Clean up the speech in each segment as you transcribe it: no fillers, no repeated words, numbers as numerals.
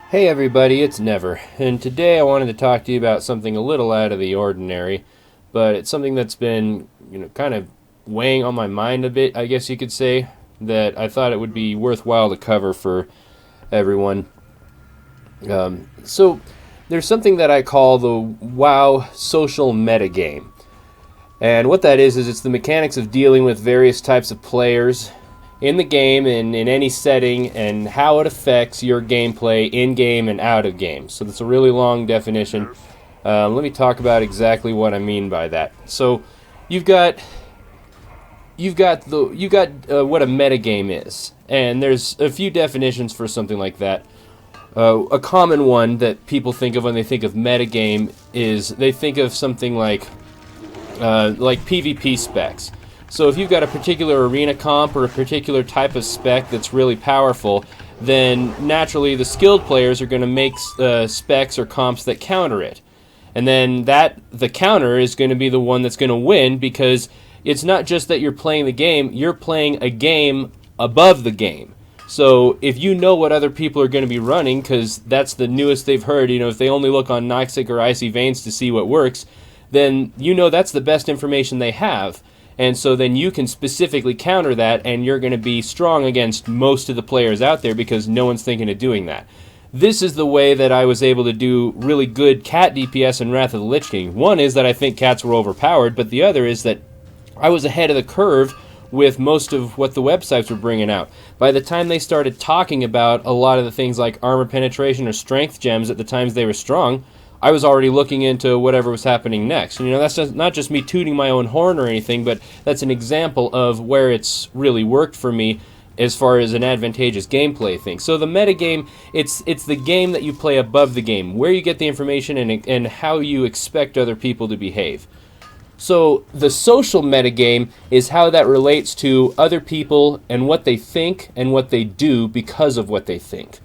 Hey everybody, it's Never, and today I wanted to talk to you about something a little out of the ordinary, but it's something that's been, kind of weighing on my mind a bit, I guess you could say, that I thought it would be worthwhile to cover for everyone. So there's something that I call the WoW social metagame. And what that is it's the mechanics of dealing with various types of players in the game and in any setting and how it affects your gameplay in-game and out of game. So that's a really long definition. Let me talk about exactly what I mean by that. So you've got what a metagame is, and there's a few definitions for something like that. A common one that people think of when they think of metagame is they think of something like PvP specs. So if you've got a particular arena comp or a particular type of spec that's really powerful, then naturally the skilled players are going to make specs or comps that counter it. And then the counter is going to be the one that's going to win, because it's not just that you're playing the game, you're playing a game above the game. So if you know what other people are going to be running, because that's the newest they've heard, if they only look on Noxic or Icy Veins to see what works, then that's the best information they have. And so then you can specifically counter that, and you're going to be strong against most of the players out there because no one's thinking of doing that. This is the way that I was able to do really good cat DPS in Wrath of the Lich King. One is that I think cats were overpowered, but the other is that I was ahead of the curve with most of what the websites were bringing out. By the time they started talking about a lot of the things like armor penetration or strength gems at the times they were strong, I was already looking into whatever was happening next. And, that's not just me tooting my own horn or anything, but that's an example of where it's really worked for me as far as an advantageous gameplay thing. So the metagame, it's the game that you play above the game, where you get the information and how you expect other people to behave. So the social metagame is how that relates to other people and what they think and what they do because of what they think.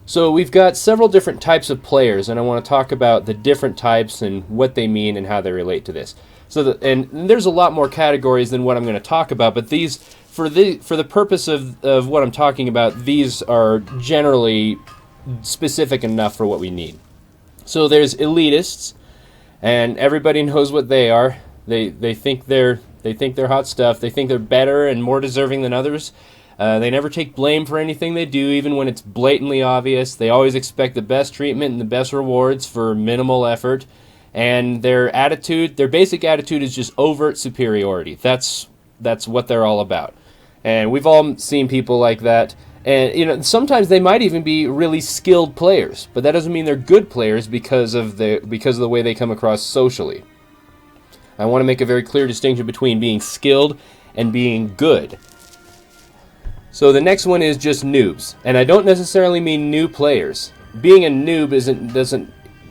So we've got several different types of players, and I want to talk about the different types and what they mean and how they relate to this. And there's a lot more categories than what I'm going to talk about, but these, for the purpose of what I'm talking about, these are generally specific enough for what we need. So there's elitists, and everybody knows what they are. They think they're hot stuff. They think they're better and more deserving than others. They never take blame for anything they do, even when it's blatantly obvious. They always expect the best treatment and the best rewards for minimal effort. And their basic attitude is just overt superiority. That's what they're all about. And we've all seen people like that. And sometimes they might even be really skilled players, but that doesn't mean they're good players because of the way they come across socially. I want to make a very clear distinction between being skilled and being good. So the next one is just noobs, and I don't necessarily mean new players. Being a noob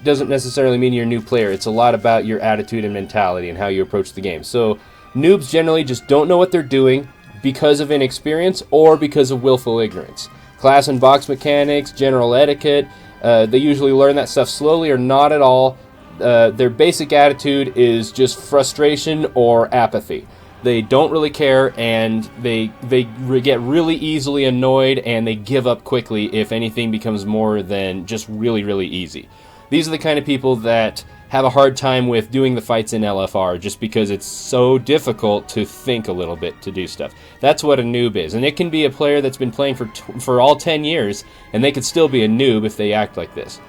doesn't necessarily mean you're a new player. It's a lot about your attitude and mentality and how you approach the game. So noobs generally just don't know what they're doing because of inexperience or because of willful ignorance. Class and box mechanics, general etiquette, they usually learn that stuff slowly or not at all. Their basic attitude is just frustration or apathy. They don't really care, and they get really easily annoyed, and they give up quickly if anything becomes more than just really, really easy. These are the kind of people that have a hard time with doing the fights in LFR just because it's so difficult to think a little bit to do stuff. That's what a noob is, and it can be a player that's been playing for all 10 years, and they could still be a noob if they act like this.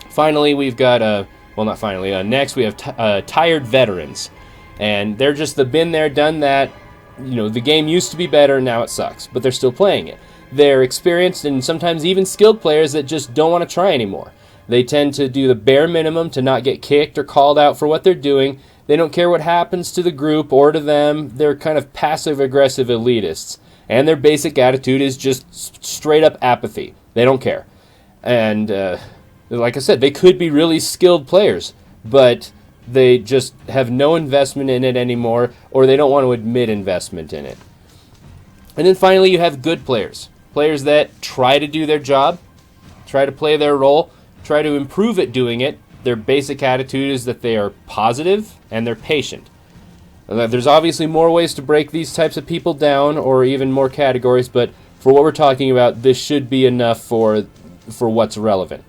Finally, we've got, next we have tired veterans. And they're just the been there, done that. The game used to be better, now it sucks, but they're still playing it. They're experienced and sometimes even skilled players that just don't want to try anymore. They tend to do the bare minimum to not get kicked or called out for what they're doing. They don't care what happens to the group or to them. They're kind of passive-aggressive elitists. And their basic attitude is just straight-up apathy. They don't care. And, like I said, they could be really skilled players, but they just have no investment in it anymore, or they don't want to admit investment in it. And then finally you have good players. Players that try to do their job, try to play their role, try to improve at doing it. Their basic attitude is that they are positive and they're patient. There's obviously more ways to break these types of people down, or even more categories, but for what we're talking about, this should be enough for for what's relevant.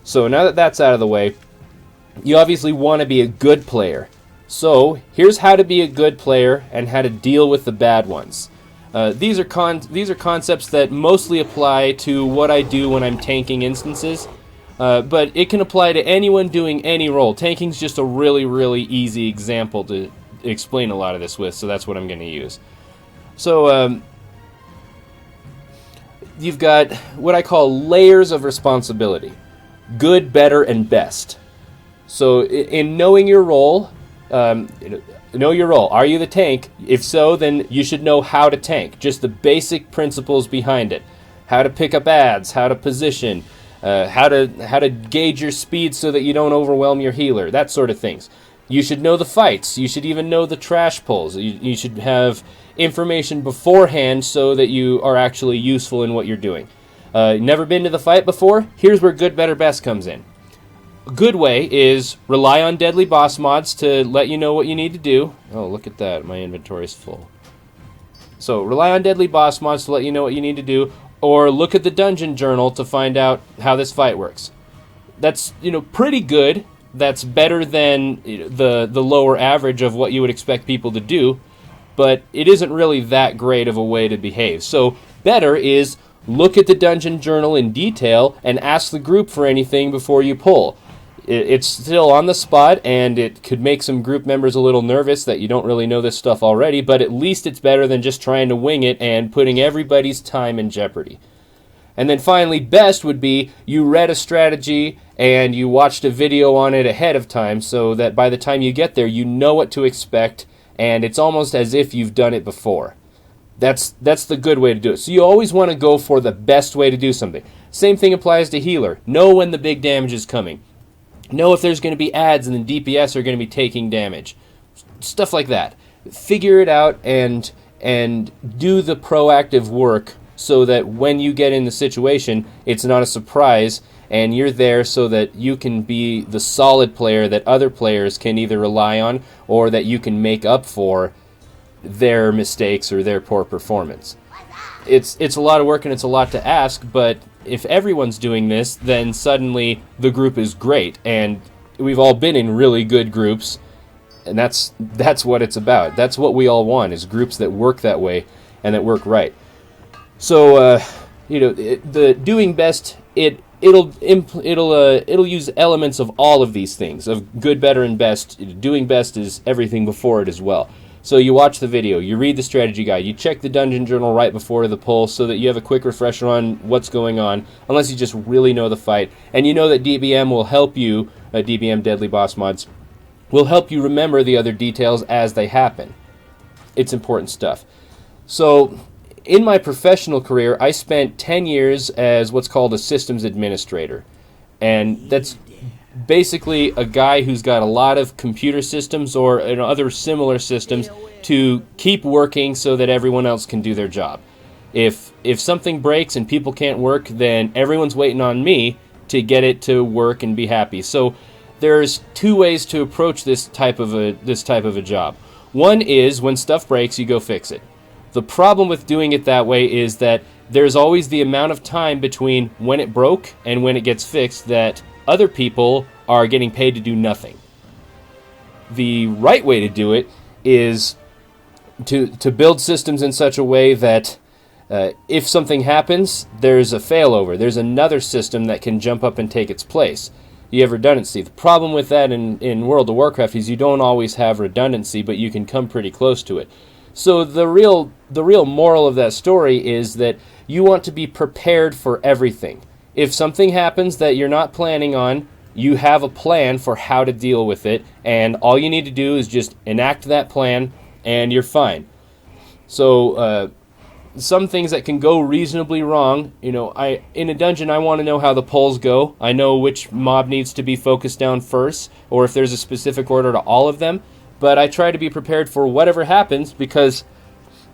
So now that that's out of the way, you obviously want to be a good player. So here's how to be a good player and how to deal with the bad ones. These are concepts that mostly apply to what I do when I'm tanking instances, but it can apply to anyone doing any role. Tanking's just a really, really easy example to explain a lot of this with, so that's what I'm going to use. So you've got what I call layers of responsibility: good, better, and best. So in knowing your role, know your role. Are you the tank? If so, then you should know how to tank. Just the basic principles behind it. How to pick up adds, how to position, how to gauge your speed so that you don't overwhelm your healer, that sort of things. You should know the fights. You should even know the trash pulls. You should have information beforehand so that you are actually useful in what you're doing. Never been to the fight before? Here's where good, better, best comes in. A good way is rely on deadly boss mods to let you know what you need to do. Oh, look at that. My inventory's full. So rely on deadly boss mods to let you know what you need to do, or look at the dungeon journal to find out how this fight works. That's, pretty good. That's better than the lower average of what you would expect people to do, but it isn't really that great of a way to behave. So better is look at the dungeon journal in detail and ask the group for anything before you pull. It's still on the spot, and it could make some group members a little nervous that you don't really know this stuff already, but at least it's better than just trying to wing it and putting everybody's time in jeopardy. And then finally, best would be you read a strategy and you watched a video on it ahead of time so that by the time you get there, you know what to expect, and it's almost as if you've done it before. That's the good way to do it. So you always want to go for the best way to do something. Same thing applies to healer. Know when the big damage is coming. Know if there's going to be adds and the DPS are going to be taking damage. Stuff like that. Figure it out and do the proactive work so that when you get in the situation, it's not a surprise and you're there so that you can be the solid player that other players can either rely on or that you can make up for their mistakes or their poor performance. It's a lot of work and it's a lot to ask, but if everyone's doing this, then suddenly the group is great, and we've all been in really good groups, and that's what it's about. That's what we all want, is groups that work that way and that work right. So the doing best, it'll use elements of all of these things, of good, better, and best. Doing best is everything before it as well. So you watch the video, you read the strategy guide, you check the dungeon journal right before the pull so that you have a quick refresher on what's going on, unless you just really know the fight. And you know that DBM will help you, DBM Deadly Boss Mods, will help you remember the other details as they happen. It's important stuff. So in my professional career, I spent 10 years as what's called a systems administrator. And that's basically a guy who's got a lot of computer systems or other similar systems to keep working so that everyone else can do their job. If something breaks and people can't work, then everyone's waiting on me to get it to work and be happy. So there's two ways to approach this type of a job. One is when stuff breaks, you go fix it. The problem with doing it that way is that there's always the amount of time between when it broke and when it gets fixed that other people are getting paid to do nothing. The right way to do it is to build systems in such a way that if something happens, there's a failover. There's another system that can jump up and take its place. You have redundancy. The problem with that in World of Warcraft is you don't always have redundancy, but you can come pretty close to it. So the real moral of that story is that you want to be prepared for everything. If something happens that you're not planning on, you have a plan for how to deal with it, and all you need to do is just enact that plan, and you're fine. So some things that can go reasonably wrong, in a dungeon I want to know how the pulls go. I know which mob needs to be focused down first, or if there's a specific order to all of them, but I try to be prepared for whatever happens, because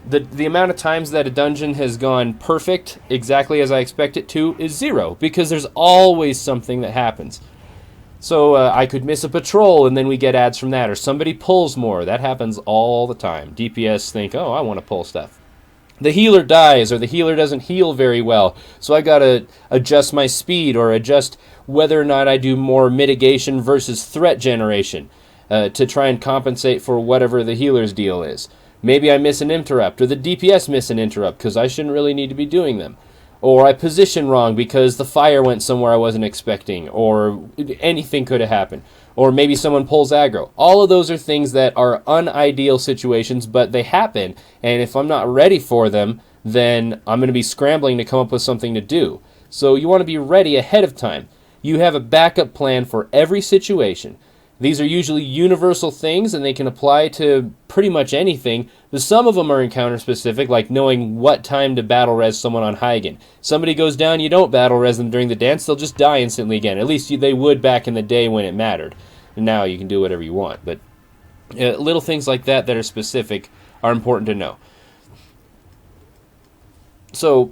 the amount of times that a dungeon has gone perfect, exactly as I expect it to, is 0, because there's always something that happens. So I could miss a patrol, and then we get ads from that, or somebody pulls more. That happens all the time. DPS think, oh, I want to pull stuff. the healer dies or the healer doesn't heal very well, so I gotta adjust my speed or adjust whether or not I do more mitigation versus threat generation to try and compensate for whatever the healer's deal is. Maybe I miss an interrupt, or the DPS miss an interrupt because I shouldn't really need to be doing them. Or I position wrong because the fire went somewhere I wasn't expecting, or anything could have happened. Or maybe someone pulls aggro. All of those are things that are unideal situations, but they happen, and if I'm not ready for them, then I'm going to be scrambling to come up with something to do. So you want to be ready ahead of time. You have a backup plan for every situation. These are usually universal things, and they can apply to pretty much anything. Some of them are encounter-specific, like knowing what time to battle-res someone on Heigen. Somebody goes down, you don't battle-res them during the dance, they'll just die instantly again. At least they would back in the day when it mattered. And now you can do whatever you want. But little things like that that are specific are important to know. So,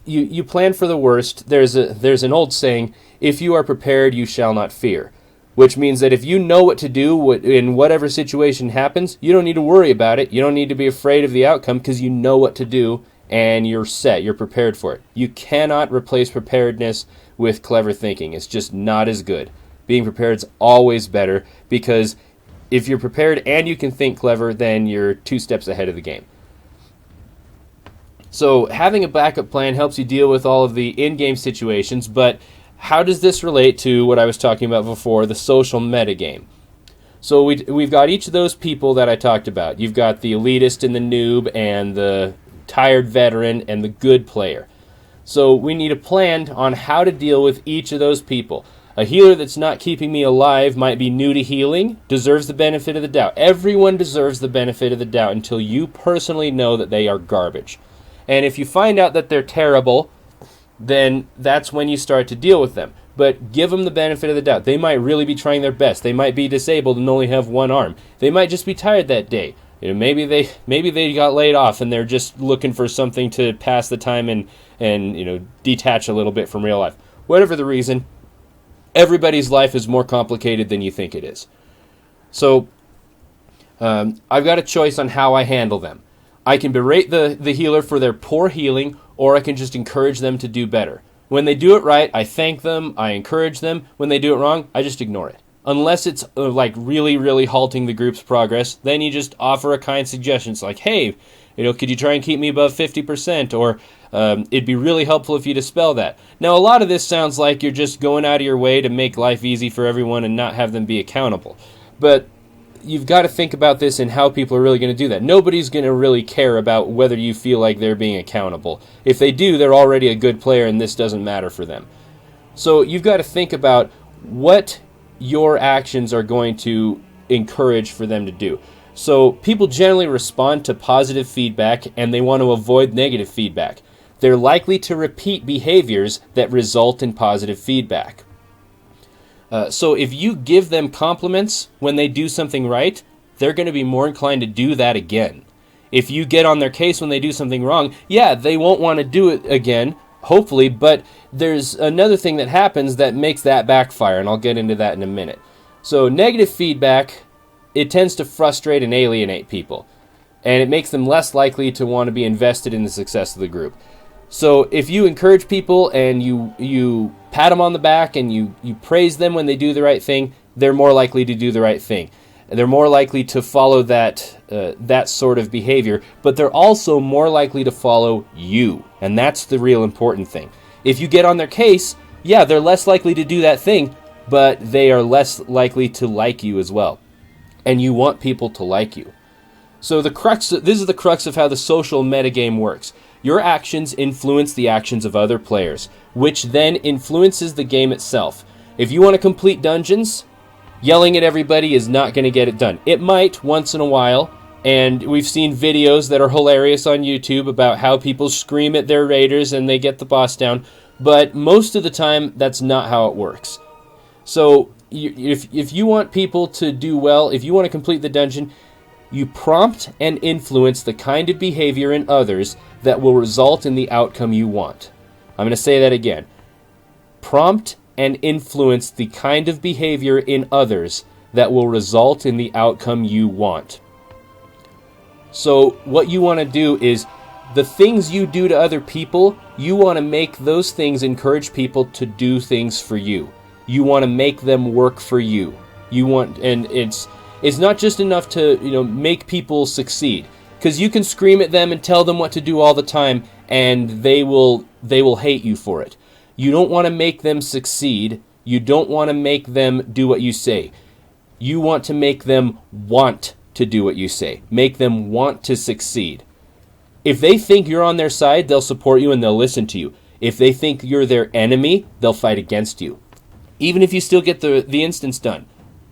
you plan for the worst. There's an old saying, if you are prepared, you shall not fear. Which means that if you know what to do in whatever situation happens, you don't need to worry about it. You don't need to be afraid of the outcome because you know what to do and you're set. You're prepared for it. You cannot replace preparedness with clever thinking. It's just not as good. Being prepared is always better because if you're prepared and you can think clever, then you're 2 steps ahead of the game. So having a backup plan helps you deal with all of the in-game situations, but how does this relate to what I was talking about before, the social metagame? So we've got each of those people that I talked about. You've got the elitist and the noob and the tired veteran and the good player. So we need a plan on how to deal with each of those people. A healer that's not keeping me alive might be new to healing, deserves the benefit of the doubt. Everyone deserves the benefit of the doubt until you personally know that they are garbage. And if you find out that they're terrible, then that's when you start to deal with them. But give them the benefit of the doubt. They might really be trying their best. They might be disabled and only have one arm. They might just be tired that day. Maybe they got laid off and they're just looking for something to pass the time and detach a little bit from real life. Whatever the reason, everybody's life is more complicated than you think it is. So I've got a choice on how I handle them. I can berate the healer for their poor healing, or I can just encourage them to do better. When they do it right, I thank them, I encourage them. When they do it wrong, I just ignore it. Unless it's really, really halting the group's progress, then you just offer a kind suggestion. It's like, hey, could you try and keep me above 50%? Or it'd be really helpful if you dispel that. Now, a lot of this sounds like you're just going out of your way to make life easy for everyone and not have them be accountable. But you've got to think about this and how people are really going to do that. Nobody's going to really care about whether you feel like they're being accountable. If they do, they're already a good player and this doesn't matter for them. So you've got to think about what your actions are going to encourage for them to do. So people generally respond to positive feedback and they want to avoid negative feedback. They're likely to repeat behaviors that result in positive feedback. So if you give them compliments when they do something right, they're going to be more inclined to do that again. If you get on their case when they do something wrong, yeah, they won't want to do it again, hopefully, but there's another thing that happens that makes that backfire, and I'll get into that in a minute. So negative feedback, it tends to frustrate and alienate people, and it makes them less likely to want to be invested in the success of the group. So if you encourage people and you pat them on the back and you praise them when they do the right thing, they're more likely to do the right thing. They're more likely to follow that sort of behavior, but they're also more likely to follow you, and that's the real important thing. If you get on their case, yeah, they're less likely to do that thing, but they are less likely to like you as well, and you want people to like you. So this is the crux of how the social metagame works. Your actions influence the actions of other players, which then influences the game itself. If you want to complete dungeons, yelling at everybody is not going to get it done. It might once in a while, and we've seen videos that are hilarious on YouTube about how people scream at their raiders and they get the boss down, but most of the time that's not how it works. So if you want people to do well, if you want to complete the dungeon, you prompt and influence the kind of behavior in others that will result in the outcome you want. I'm going to say that again. Prompt and influence the kind of behavior in others that will result in the outcome you want. So what you want to do is the things you do to other people, you want to make those things encourage people to do things for you. You want to make them work for you. And it's not just enough to, make people succeed, because you can scream at them and tell them what to do all the time, and they will hate you for it. You don't want to make them succeed. You don't want to make them do what you say. You want to make them want to do what you say. Make them want to succeed. If they think you're on their side, they'll support you and they'll listen to you. If they think you're their enemy, they'll fight against you. Even if you still get the instance done,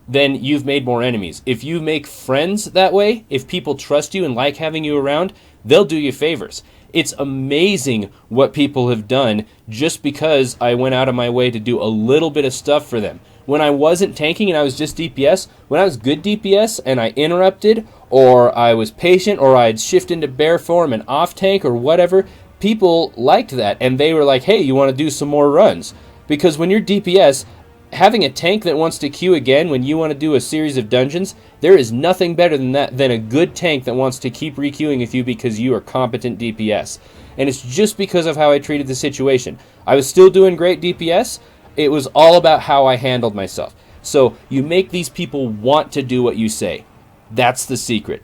then you've made more enemies. If you make friends that way, if people trust you and like having you around, they'll do you favors. It's amazing what people have done just because I went out of my way to do a little bit of stuff for them. When I wasn't tanking and I was just DPS, when I was good DPS and I interrupted, or I was patient, or I'd shift into bear form and off tank or whatever, people liked that and they were like, hey, you want to do some more runs? Because when you're DPS, having a tank that wants to queue again when you want to do a series of dungeons, there is nothing better than that, than a good tank that wants to keep requeuing with you because you are competent DPS. And it's just because of how I treated the situation. I was still doing great DPS. It was all about how I handled myself. So you make these people want to do what you say. That's the secret.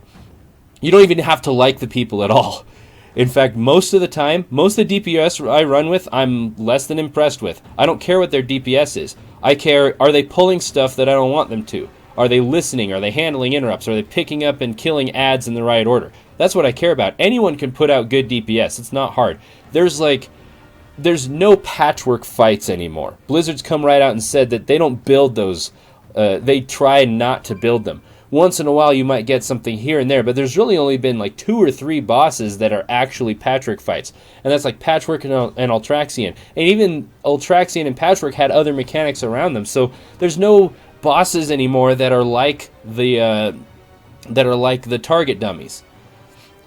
You don't even have to like the people at all. In fact, most of the time, most of the DPS I run with, I'm less than impressed with. I don't care what their DPS is. I care, are they pulling stuff that I don't want them to? Are they listening? Are they handling interrupts? Are they picking up and killing ads in the right order? That's what I care about. Anyone can put out good DPS. It's not hard. There's no patchwork fights anymore. Blizzard's come right out and said that they don't build those. They try not to build them. Once in a while you might get something here and there, but there's really only been like 2 or 3 bosses that are actually Patchwork fights. And that's like Patchwork and Ultraxian. And even Ultraxian and Patchwork had other mechanics around them. So there's no bosses anymore that are like the target dummies.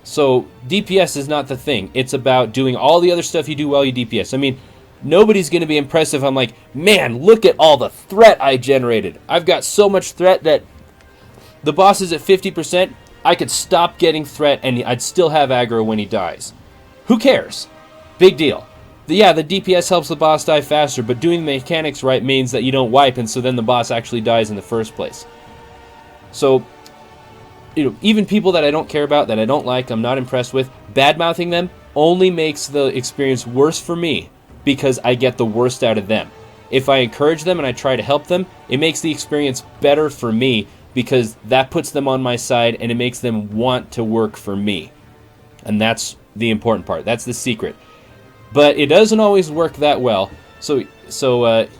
So DPS is not the thing. It's about doing all the other stuff you do while you DPS. I mean, nobody's going to be impressed if I'm like, man, look at all the threat I generated. I've got so much threat that the boss is at 50%, I could stop getting threat and I'd still have aggro when he dies. Who cares? Big deal. The DPS helps the boss die faster, but doing the mechanics right means that you don't wipe, and so then the boss actually dies in the first place. So, even people that I don't care about, that I don't like, I'm not impressed with, bad-mouthing them only makes the experience worse for me because I get the worst out of them. If I encourage them and I try to help them, it makes the experience better for me because that puts them on my side and it makes them want to work for me. And that's the important part. That's the secret. But it doesn't always work that well. So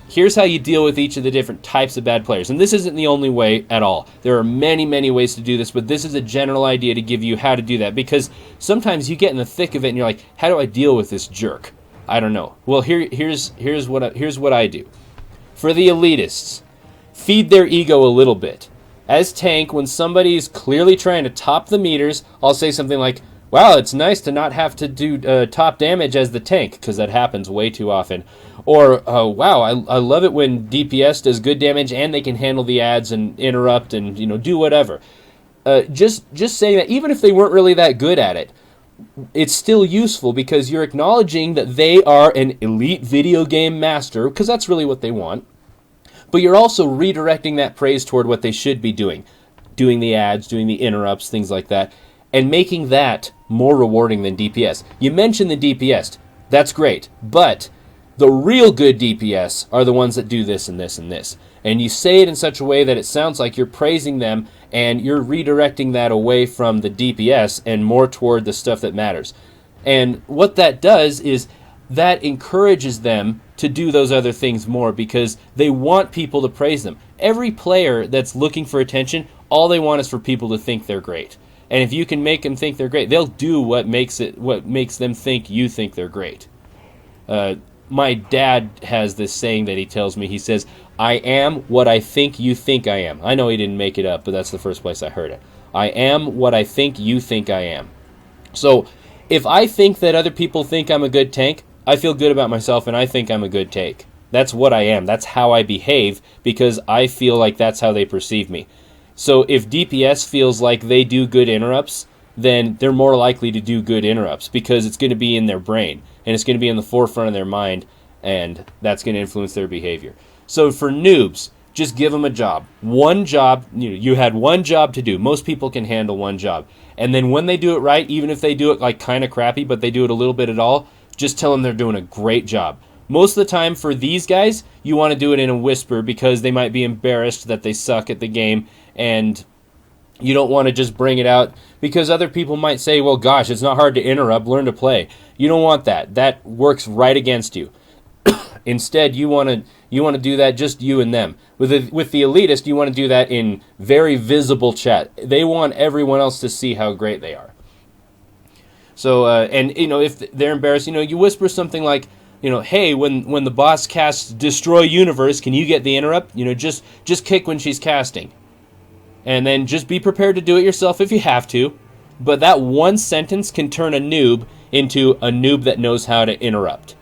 here's how you deal with each of the different types of bad players. And this isn't the only way at all. There are many, many ways to do this, but this is a general idea to give you how to do that. Because sometimes you get in the thick of it and you're like, how do I deal with this jerk? I don't know. Well, here's what I do. For the elitists, feed their ego a little bit. As tank, when somebody's clearly trying to top the meters, I'll say something like, wow, it's nice to not have to do top damage as the tank, because that happens way too often. Or, wow, I love it when DPS does good damage and they can handle the ads and interrupt and, do whatever. Just saying that, even if they weren't really that good at it, it's still useful because you're acknowledging that they are an elite video game master, because that's really what they want. But you're also redirecting that praise toward what they should be doing the ads, doing the interrupts, things like that, and making that more rewarding than DPS. You mentioned the DPS. That's great. But the real good DPS are the ones that do this and this and this. And you say it in such a way that it sounds like you're praising them and you're redirecting that away from the DPS and more toward the stuff that matters. And what that does is that encourages them to do those other things more because they want people to praise them. Every player that's looking for attention, all they want is for people to think they're great. And if you can make them think they're great, they'll do what makes them think you think they're great. My dad has this saying that he tells me. He says, I am what I think you think I am. I know he didn't make it up, but that's the first place I heard it. I am what I think you think I am. So if I think that other people think I'm a good tank, I feel good about myself and I think I'm a good tank. That's what I am. That's how I behave because I feel like that's how they perceive me. So if DPS feels like they do good interrupts, then they're more likely to do good interrupts because it's going to be in their brain and it's going to be in the forefront of their mind, and that's going to influence their behavior. So for noobs, just give them a job. One job, you had one job to do. Most people can handle one job. And then when they do it right, even if they do it like kind of crappy, but they do it a little bit at all, just tell them they're doing a great job. Most of the time for these guys, you want to do it in a whisper because they might be embarrassed that they suck at the game, and you don't want to just bring it out because other people might say, well, gosh, it's not hard to interrupt, learn to play. You don't want that. That works right against you. Instead, you want to do that just you and them. With the elitist, you want to do that in very visible chat. They want everyone else to see how great they are. So, and if they're embarrassed, you whisper something like, hey, when the boss casts Destroy Universe, can you get the interrupt? Just kick when she's casting. And then just be prepared to do it yourself if you have to. But that one sentence can turn a noob into a noob that knows how to interrupt.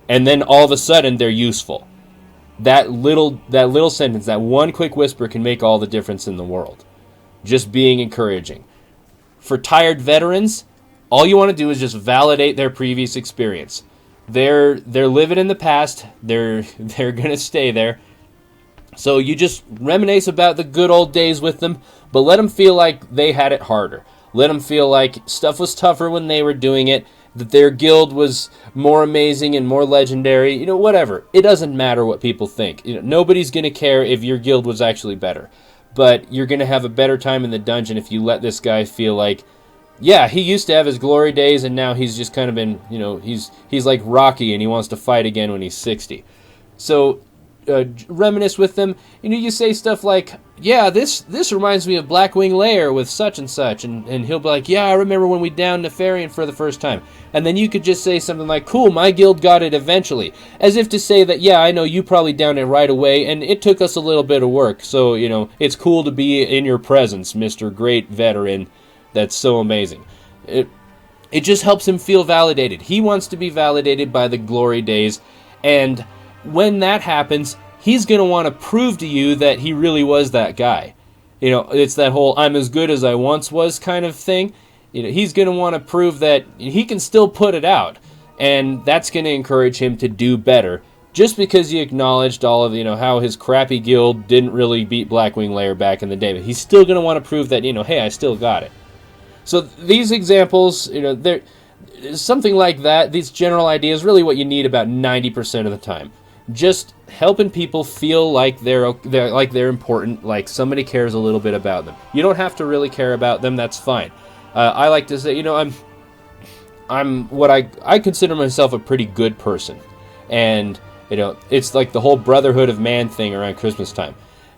And then all of a sudden they're useful. That little sentence, that one quick whisper can make all the difference in the world. Just being encouraging. For tired veterans, all you want to do is just validate their previous experience. They're living in the past. They're going to stay there. So you just reminisce about the good old days with them, but let them feel like they had it harder. Let them feel like stuff was tougher when they were doing it, that their guild was more amazing and more legendary, whatever. It doesn't matter what people think. Nobody's going to care if your guild was actually better. But you're going to have a better time in the dungeon if you let this guy feel like, yeah, he used to have his glory days and now he's just kind of been, he's like Rocky and he wants to fight again when he's 60. So reminisce with them. You say stuff like, yeah, this reminds me of Blackwing Lair with such and such, and he'll be like, yeah, I remember when we downed Nefarian for the first time. And then you could just say something like, cool, my guild got it eventually, as if to say that, yeah, I know you probably downed it right away and it took us a little bit of work, so it's cool to be in your presence, Mr. Great Veteran. That's so amazing. It just helps him feel validated. He wants to be validated by the glory days, and when that happens, he's going to want to prove to you that he really was that guy. It's that whole I'm as good as I once was kind of thing. He's going to want to prove that he can still put it out, and that's going to encourage him to do better. Just because he acknowledged all of, how his crappy guild didn't really beat Blackwing Lair back in the day, but he's still going to want to prove that, hey, I still got it. So these examples, they're something like that. These general ideas, really what you need about 90% of the time. Just helping people feel like they're important, like somebody cares a little bit about them. You don't have to really care about them. That's fine. I like to say, I'm what I consider myself a pretty good person, and it's like the whole brotherhood of man thing around Christmas time.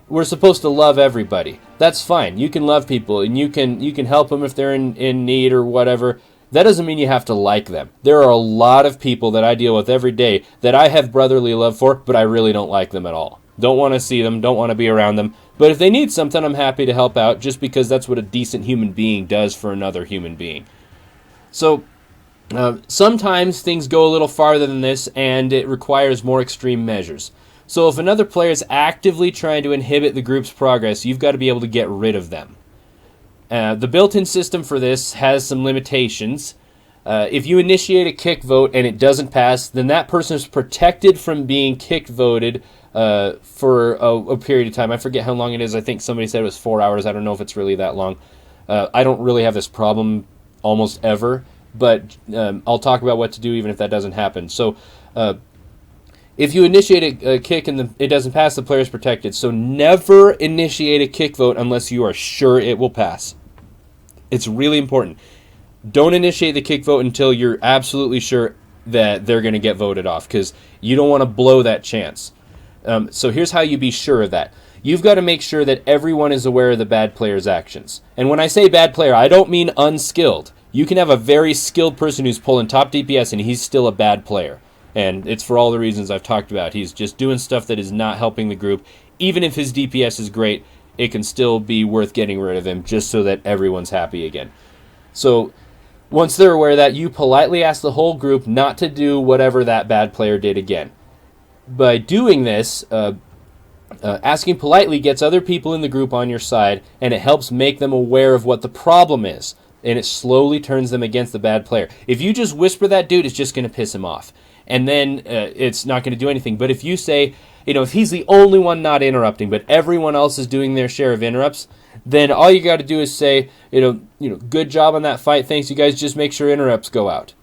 We're supposed to love everybody. That's fine. You can love people, and you can help them if they're in need or whatever. That doesn't mean you have to like them. There are a lot of people that I deal with every day that I have brotherly love for, but I really don't like them at all. Don't want to see them, don't want to be around them. But if they need something, I'm happy to help out, just because that's what a decent human being does for another human being. So, sometimes things go a little farther than this, and it requires more extreme measures. So if another player is actively trying to inhibit the group's progress, you've got to be able to get rid of them. The built-in system for this has some limitations. If you initiate a kick vote and it doesn't pass, then that person is protected from being kick voted for a period of time. I forget how long it is. I think somebody said it was 4 hours. I don't know if it's really that long. I don't really have this problem almost ever, but I'll talk about what to do even if that doesn't happen. So if you initiate a kick and it doesn't pass, the player is protected. So never initiate a kick vote unless you are sure it will pass. It's really important. Don't initiate the kick vote until you're absolutely sure that they're going to get voted off, because you don't want to blow that chance. So here's how you be sure of that. You've got to make sure that everyone is aware of the bad player's actions. And when I say bad player, I don't mean unskilled. You can have a very skilled person who's pulling top DPS and he's still a bad player. And it's for all the reasons I've talked about. He's just doing stuff that is not helping the group. Even if his DPS is great, it can still be worth getting rid of him just so that everyone's happy again. So once they're aware of that, you politely ask the whole group not to do whatever that bad player did again. By doing this, asking politely gets other people in the group on your side, and it helps make them aware of what the problem is. and it slowly turns them against the bad player. If you just whisper that dude, it's just going to piss him off, and then it's not going to do anything. But if you say, if he's the only one not interrupting, but everyone else is doing their share of interrupts, then all you got to do is say, good job on that fight. Thanks, you guys. Just make sure interrupts go out.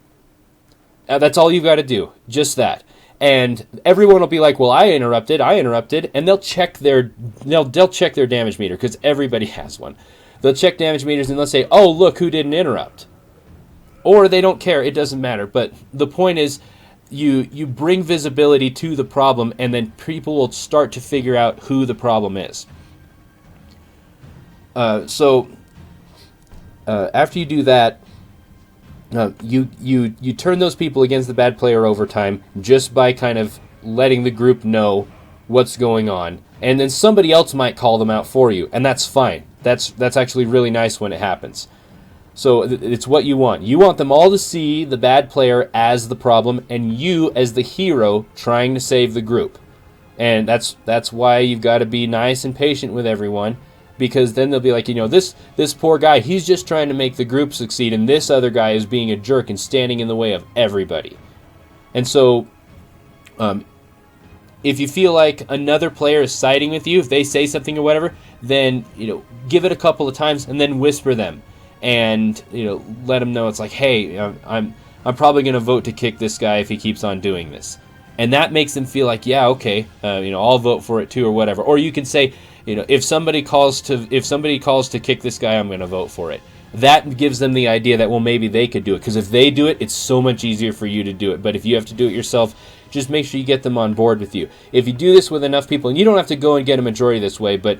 That's all you've got to do. Just that. And everyone will be like, well, I interrupted, and they'll check their damage meter, because everybody has one. They'll check damage meters and they'll say, oh, look who didn't interrupt. Or they don't care, it doesn't matter. But the point is, you bring visibility to the problem, and then people will start to figure out who the problem is. So after you do that, you turn those people against the bad player over time just by kind of letting the group know what's going on, and then somebody else might call them out for you, and that's fine. That's actually really nice when it happens. So it's what you want. You want them all to see the bad player as the problem, and you as the hero trying to save the group. And that's why you've got to be nice and patient with everyone, because then they'll be like, this poor guy, he's just trying to make the group succeed, and this other guy is being a jerk and standing in the way of everybody. And so, if you feel like another player is siding with you, if they say something or whatever, then, give it a couple of times and then whisper them. And, let them know it's like, hey, I'm probably going to vote to kick this guy if he keeps on doing this. And that makes them feel like, yeah, okay, I'll vote for it too or whatever. Or you can say, if somebody calls to kick this guy, I'm going to vote for it. That gives them the idea that, well, maybe they could do it. Because if they do it, it's so much easier for you to do it. But if you have to do it yourself, just make sure you get them on board with you. If you do this with enough people, and you don't have to go and get a majority this way, but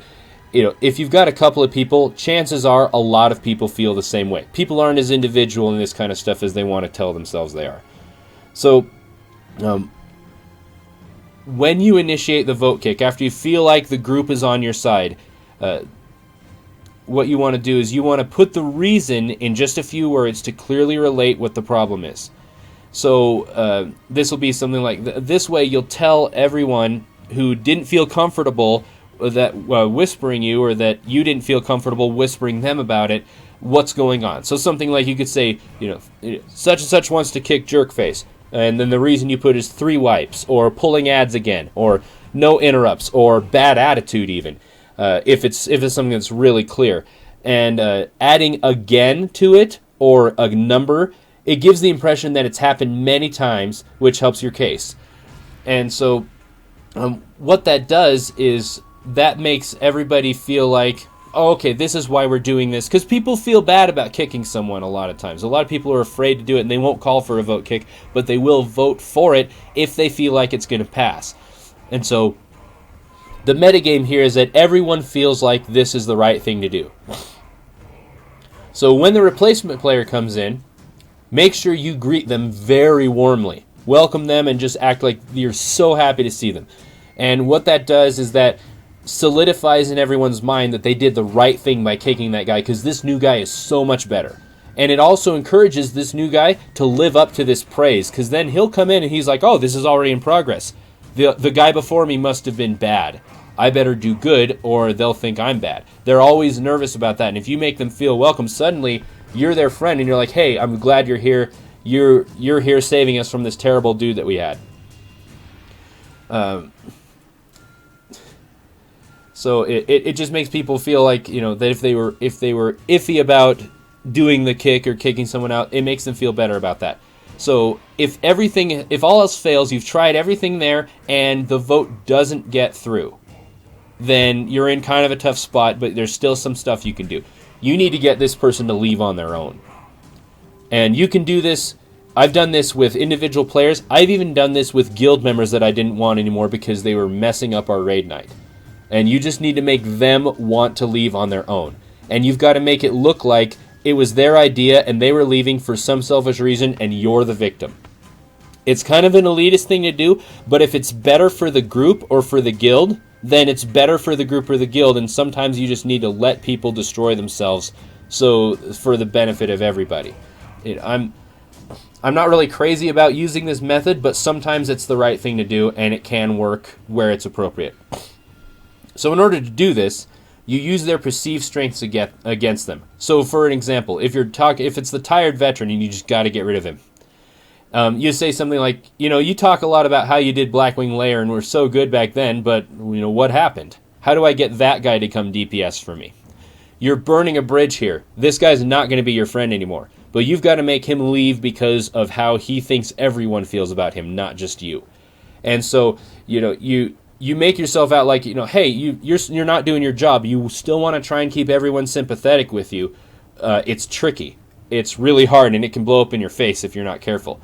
if you've got a couple of people, chances are a lot of people feel the same way. People aren't as individual in this kind of stuff as they want to tell themselves they are. So, when you initiate the vote kick, after you feel like the group is on your side, what you want to do is you want to put the reason in just a few words to clearly relate what the problem is. So this will be something like, this way you'll tell everyone who didn't feel comfortable that whispering you, or that you didn't feel comfortable whispering them about it, what's going on. So something like, you could say, such and such wants to kick Jerkface, and then the reason you put is 3 wipes, or pulling ads again, or no interrupts, or bad attitude even, if it's something that's really clear. And adding again to it, or a number, it gives the impression that it's happened many times, which helps your case. And so what that does is that makes everybody feel like, oh, okay, this is why we're doing this. Because people feel bad about kicking someone a lot of times. A lot of people are afraid to do it, and they won't call for a vote kick, but they will vote for it if they feel like it's going to pass. And so the metagame here is that everyone feels like this is the right thing to do. So when the replacement player comes in, make sure you greet them very warmly. Welcome them and just act like you're so happy to see them. And what that does is that solidifies in everyone's mind that they did the right thing by kicking that guy, because this new guy is so much better. And it also encourages this new guy to live up to this praise, because then he'll come in and he's like, oh, this is already in progress. The guy before me must have been bad. I better do good, or they'll think I'm bad. They're always nervous about that. And if you make them feel welcome, suddenly you're their friend, and you're like, hey, I'm glad you're here. You're here saving us from this terrible dude that we had. So it just makes people feel like, that if they were iffy about doing the kick or kicking someone out, it makes them feel better about that. So if all else fails, you've tried everything there and the vote doesn't get through, then you're in kind of a tough spot, but there's still some stuff you can do. You need to get this person to leave on their own. And you can do this. I've done this with individual players. I've even done this with guild members that I didn't want anymore because they were messing up our raid night. And you just need to make them want to leave on their own. And you've got to make it look like it was their idea and they were leaving for some selfish reason and you're the victim. It's kind of an elitist thing to do, but if it's better for the group or for the guild, then it's better for the group or the guild, and sometimes you just need to let people destroy themselves for the benefit of everybody. I'm not really crazy about using this method, but sometimes it's the right thing to do, and it can work where it's appropriate. So in order to do this, you use their perceived strengths against them. So, for an example, if it's the tired veteran and you just got to get rid of him, you say something like, you talk a lot about how you did Blackwing Lair and were so good back then, but what happened? How do I get that guy to come DPS for me? You're burning a bridge here. This guy's not going to be your friend anymore. But you've got to make him leave because of how he thinks everyone feels about him, not just you. And so, you make yourself out like, hey, you're not doing your job. You still want to try and keep everyone sympathetic with you. It's tricky. It's really hard, and it can blow up in your face if you're not careful.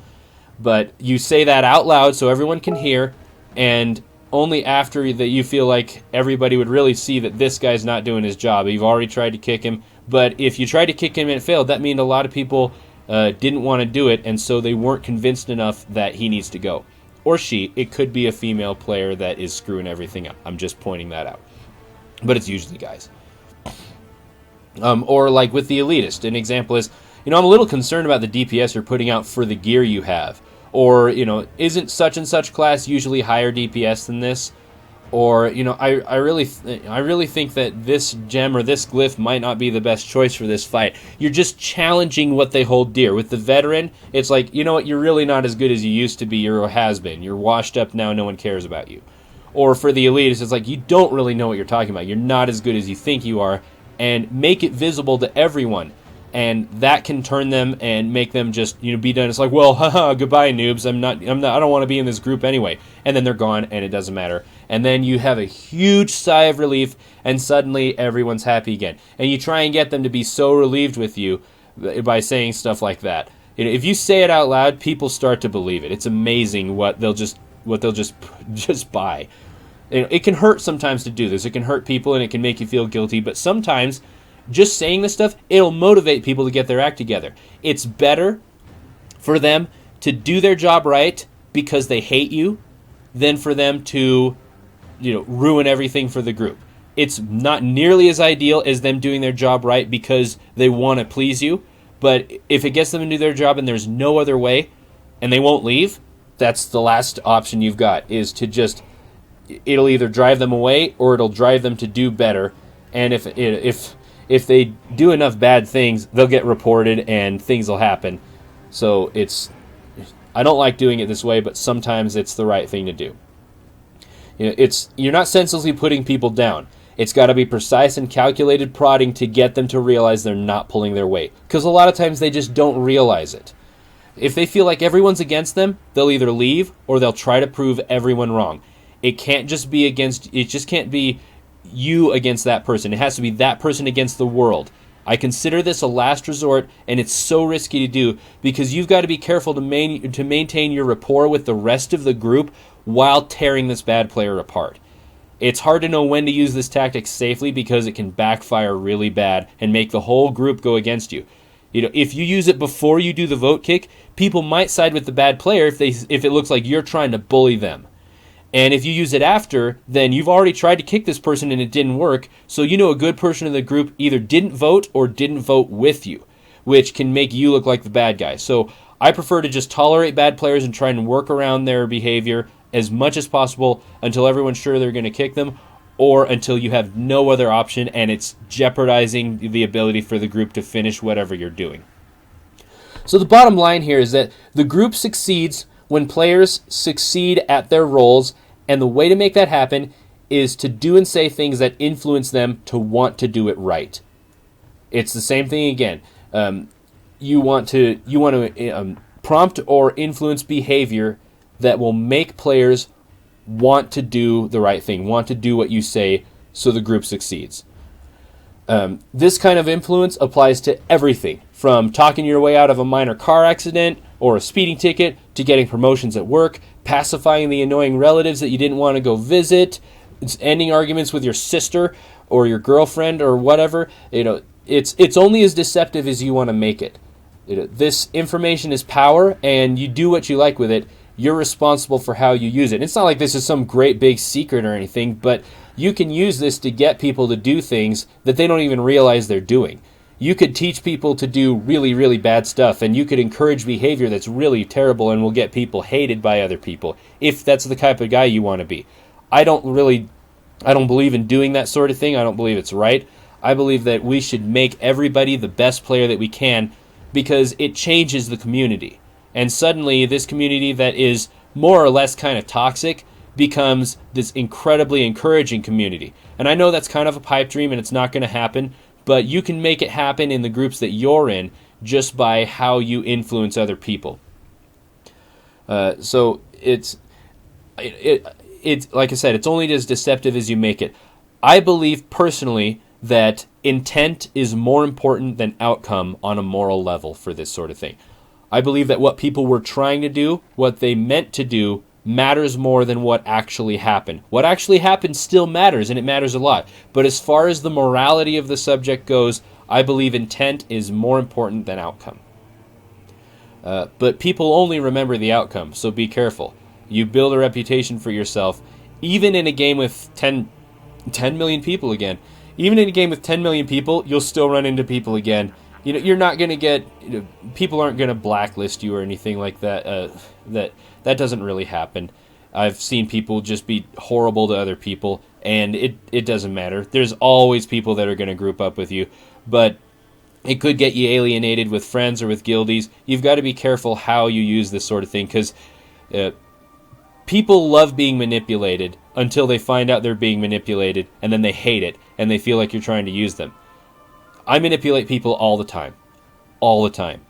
But you say that out loud so everyone can hear, and only after that you feel like everybody would really see that this guy's not doing his job. You've already tried to kick him, but if you tried to kick him and it failed, that means a lot of people didn't want to do it, and so they weren't convinced enough that he needs to go. Or she. It could be a female player that is screwing everything up. I'm just pointing that out. But it's usually guys. Or like with the elitist, an example is, I'm a little concerned about the DPS you're putting out for the gear you have. Or, isn't such and such class usually higher DPS than this? Or, I really think that this gem or this glyph might not be the best choice for this fight. You're just challenging what they hold dear. With the veteran, it's like, what, you're really not as good as you used to be. You're a has-been. You're washed up now, no one cares about you. Or for the elitist, it's like, you don't really know what you're talking about. You're not as good as you think you are. And make it visible to everyone. And that can turn them and make them just, be done. It's like, well, haha, goodbye, noobs. I don't want to be in this group anyway. And then they're gone, and it doesn't matter. And then you have a huge sigh of relief, and suddenly everyone's happy again. And you try and get them to be so relieved with you by saying stuff like that. If you say it out loud, people start to believe it. It's amazing what they'll just buy. It can hurt sometimes to do this. It can hurt people, and it can make you feel guilty. But sometimes, just saying this stuff, it'll motivate people to get their act together. It's better for them to do their job right because they hate you than for them to, ruin everything for the group. It's not nearly as ideal as them doing their job right because they want to please you. But if it gets them to do their job and there's no other way and they won't leave, that's the last option you've got, is to just, it'll either drive them away or it'll drive them to do better. And if they do enough bad things, they'll get reported and things will happen. So I don't like doing it this way, but sometimes it's the right thing to do. You're not senselessly putting people down. It's got to be precise and calculated prodding to get them to realize they're not pulling their weight. Because a lot of times they just don't realize it. If they feel like everyone's against them, they'll either leave or they'll try to prove everyone wrong. It just can't be you against that person. It has to be that person against the world. I consider this a last resort, and it's so risky to do because you've got to be careful to maintain your rapport with the rest of the group while tearing this bad player apart. It's hard to know when to use this tactic safely because it can backfire really bad and make the whole group go against you. If you use it before you do the vote kick, people might side with the bad player if it looks like you're trying to bully them. And if you use it after, then you've already tried to kick this person and it didn't work, so a good person in the group either didn't vote or didn't vote with you, which can make you look like the bad guy. So I prefer to just tolerate bad players and try and work around their behavior as much as possible until everyone's sure they're going to kick them, or until you have no other option and it's jeopardizing the ability for the group to finish whatever you're doing. So the bottom line here is that the group succeeds when players succeed at their roles, and the way to make that happen is to do and say things that influence them to want to do it right. It's the same thing again. You want to prompt or influence behavior that will make players want to do the right thing, want to do what you say, so the group succeeds. This kind of influence applies to everything, from talking your way out of a minor car accident or a speeding ticket to getting promotions at work, pacifying the annoying relatives that you didn't want to go visit, ending arguments with your sister or your girlfriend or whatever. It's only as deceptive as you want to make it. This information is power, and you do what you like with it. You're responsible for how you use it. It's not like this is some great big secret or anything, but you can use this to get people to do things that they don't even realize they're doing. You could teach people to do really, really bad stuff, and you could encourage behavior that's really terrible and will get people hated by other people, if that's the type of guy you want to be. I don't really I don't believe in doing that sort of thing. I don't believe it's right. I believe that we should make everybody the best player that we can, because it changes the community. And suddenly this community that is more or less kind of toxic becomes this incredibly encouraging community. And I know that's kind of a pipe dream and it's not going to happen, but you can make it happen in the groups that you're in just by how you influence other people. So it's like I said, it's only as deceptive as you make it. I believe personally that intent is more important than outcome on a moral level for this sort of thing. I believe that what people were trying to do, what they meant to do, matters more than what actually happened. What actually happened still matters, and it matters a lot. But as far as the morality of the subject goes, I believe intent is more important than outcome. But people only remember the outcome, so be careful. You build a reputation for yourself, even in a game with 10 million people again. Even in a game with 10 million people, you'll still run into people again. You know, you're not going to get... people aren't going to blacklist you or anything like that. That doesn't really happen. I've seen people just be horrible to other people, and it doesn't matter. There's always people that are going to group up with you, but it could get you alienated with friends or with guildies. You've got to be careful how you use this sort of thing, because people love being manipulated until they find out they're being manipulated, and then they hate it, and they feel like you're trying to use them. I manipulate people all the time. All the time.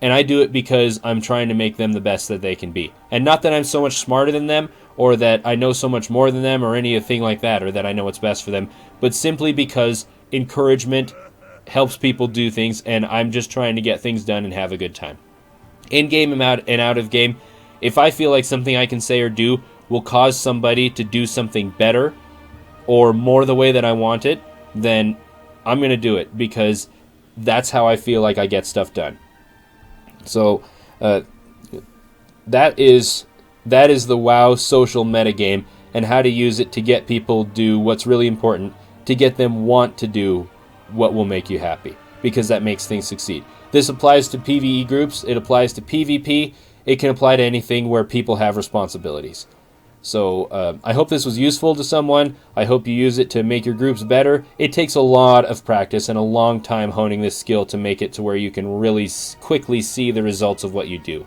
And I do it because I'm trying to make them the best that they can be. And not that I'm so much smarter than them, or that I know so much more than them, or anything like that, or that I know what's best for them, but simply because encouragement helps people do things, and I'm just trying to get things done and have a good time. In-game and out of game, if I feel like something I can say or do will cause somebody to do something better, or more the way that I want it, then I'm going to do it, because that's how I feel like I get stuff done. So that is the WoW social metagame, and how to use it to get people do what's really important, to get them want to do what will make you happy, because that makes things succeed. This applies to PvE groups, it applies to PvP, it can apply to anything where people have responsibilities. So I hope this was useful to someone. I hope you use it to make your groups better. It takes a lot of practice and a long time honing this skill to make it to where you can really quickly see the results of what you do.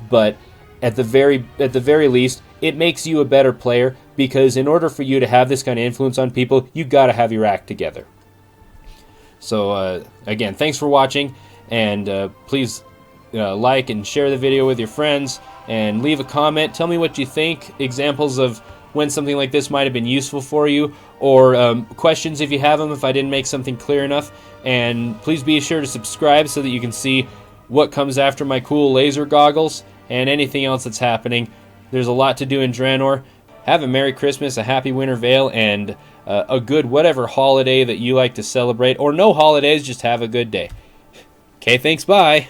But at the very least, it makes you a better player, because in order for you to have this kind of influence on people, you've got to have your act together. So again, thanks for watching, and please like and share the video with your friends, and leave a comment. Tell me what you think, examples of when something like this might have been useful for you, or questions if you have them, if I didn't make something clear enough. And please be sure to subscribe so that you can see what comes after my cool laser goggles and anything else that's happening. There's a lot to do in Draenor. Have a Merry Christmas, a Happy Winter Veil, and a good whatever holiday that you like to celebrate, or no holidays, just have a good day. Okay, thanks, bye!